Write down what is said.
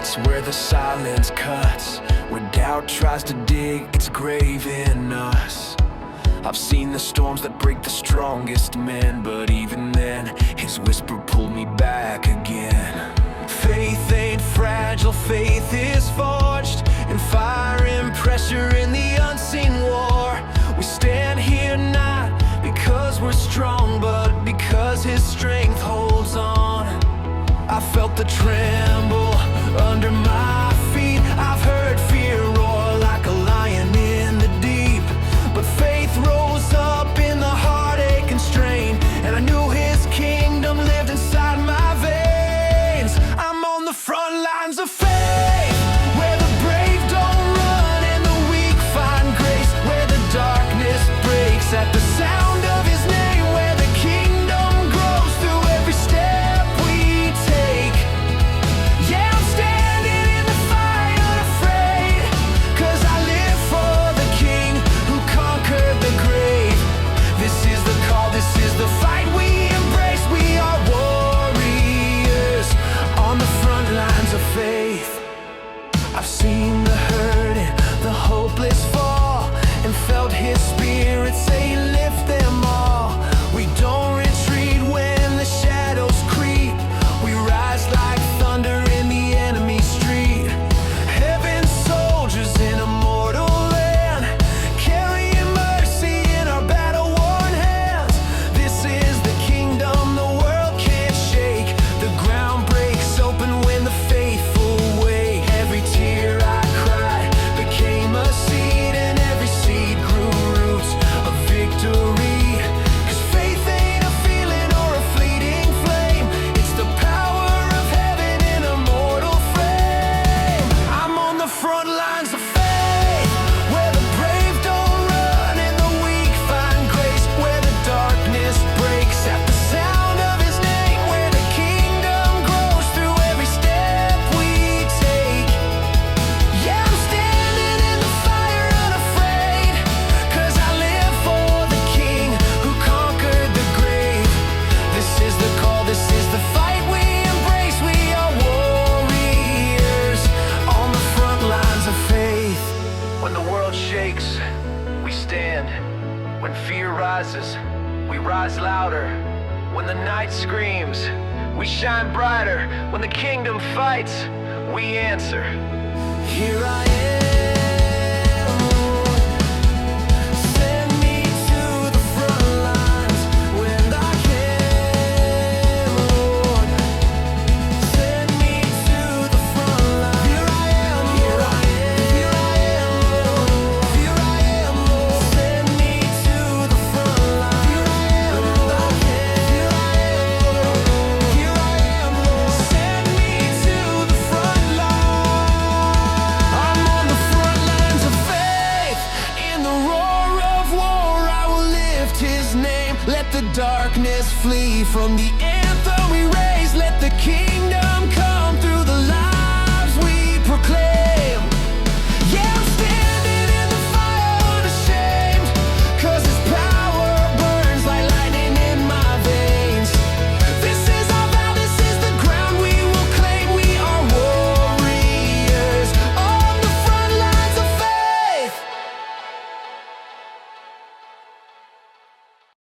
hearts where the silence cuts, where doubt tries to dig its grave in us. I've seen the storms that break the strongest men, but even then, his whisper pulled me back again. Faith ain't fragile, faith is forged in fire and pressure in the unseen war. We stand here not because we're strong, but because his strength holds on. I felt the tremble under my feet. I've heard fear roar like a lion in the deep, but faith rose up in the heartache and strain, and I knew his kingdom lived inside my veins. I'm on the front lines of faith, where the brave don't run and the weak find grace, where the darkness breaks at the sound of his name, where the kingdom grows through every step we take. Yeah, I'm standing in the fire unafraid, 'cause I live for the king who conquered the grave. This is the call, this is the fight we embrace. We are warriors on the front lines of faith. I've seen the hurt and the hopeless fall, and felt his spirit say, lift them all. We don't retreat when the shadows creep. We rise like thunder in the enemy's street. Heaven's soldiers in a mortal land, carrying mercy in our battle-worn hands. This is the kingdom the world can't shake. The ground breaks open when the faithful wake. Every tear I cried became a seed, and every seed grew roots of victory. 'Cause faith ain't a feeling or a fleeting flame, it's the power of heaven in a mortal frame. I'm on the front lines of faith, where the brave don't run and the weak find grace, where the darkness breaks at the sound of his name, where the kingdom grows through every step we take. Yeah, I'm standing in the fire unafraid, 'cause I live for the king who conquered the grave. This is the call, this is the fight we embrace. We are warriors on the front lines of faith. When the world shakes, we stand. When fear rises, we rise louder. When the night screams, we shine brighter. When the kingdom fights, we answer. Here I am.